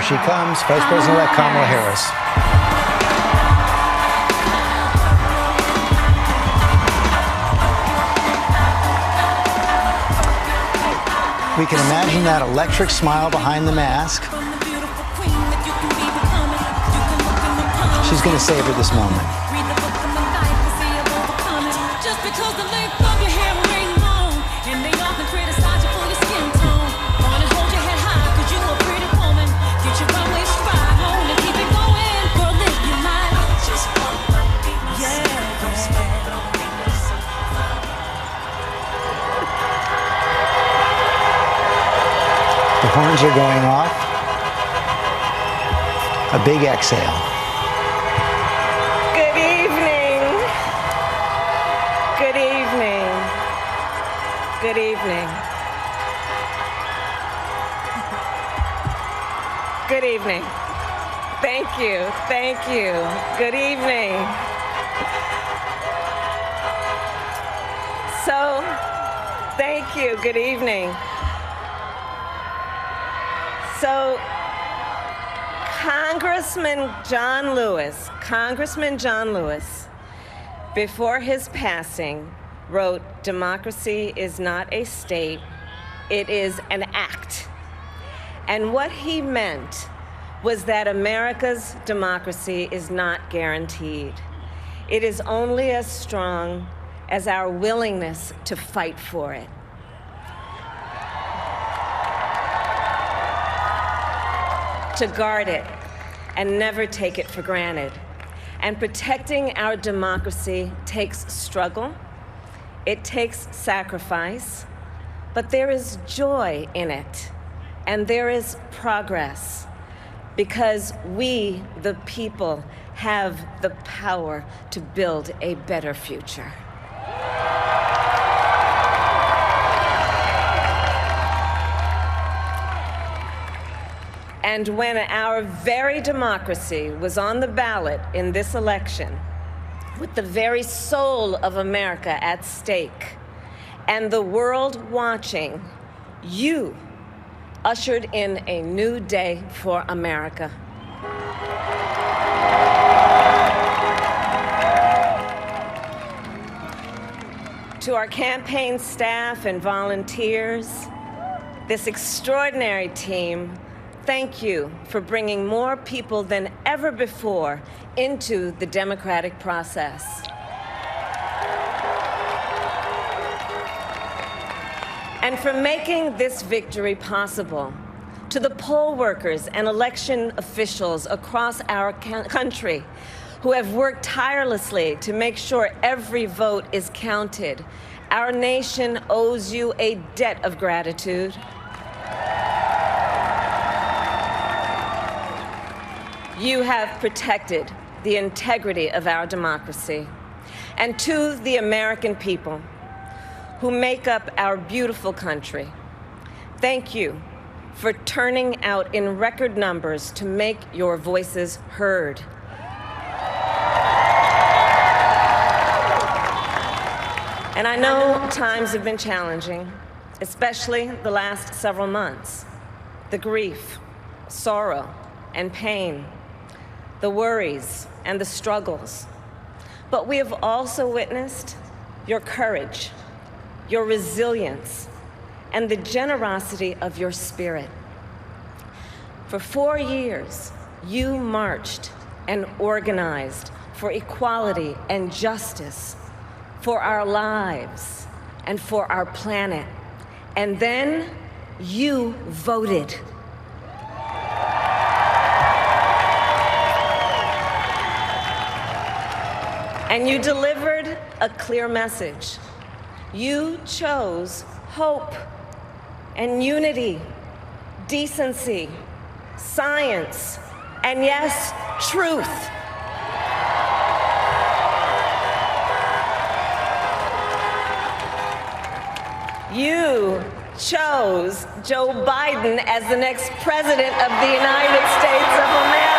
Here she comes, Vice President-elect Kamala Harris. We can imagine that electric smile behind the mask. She's going to savor this moment. The horns are going off. A big exhale. Good evening. Good evening. Good evening. Good evening. Thank you. Thank you. Good evening. So, thank you. Good evening. So, Congressman John Lewis, before his passing, wrote, "Democracy is not a state, it is an act." And what he meant was that America's democracy is not guaranteed. It is only as strong as our willingness to fight for it. To guard it and never take it for granted. And protecting our democracy takes struggle, it takes sacrifice, but there is joy in it, and there is progress, because we, the people, have the power to build a better future. And when our very democracy was on the ballot in this election, with the very soul of America at stake, and the world watching, you ushered in a new day for America. To our campaign staff and volunteers, this extraordinary team, thank you for bringing more people than ever before into the democratic process. And for making this victory possible. To the poll workers and election officials across our country who have worked tirelessly to make sure every vote is counted, our nation owes you a debt of gratitude. You have protected the integrity of our democracy. And to the American people who make up our beautiful country, thank you for turning out in record numbers to make your voices heard. And I know times have been challenging, especially the last several months. The grief, sorrow, and pain, the worries and the struggles. But we have also witnessed your courage, your resilience, and the generosity of your spirit. For 4 years, you marched and organized for equality and justice, for our lives and for our planet. And then you voted. And you delivered a clear message. You chose hope and unity, decency, science, and yes, truth. You chose Joe Biden as the next president of the United States of America.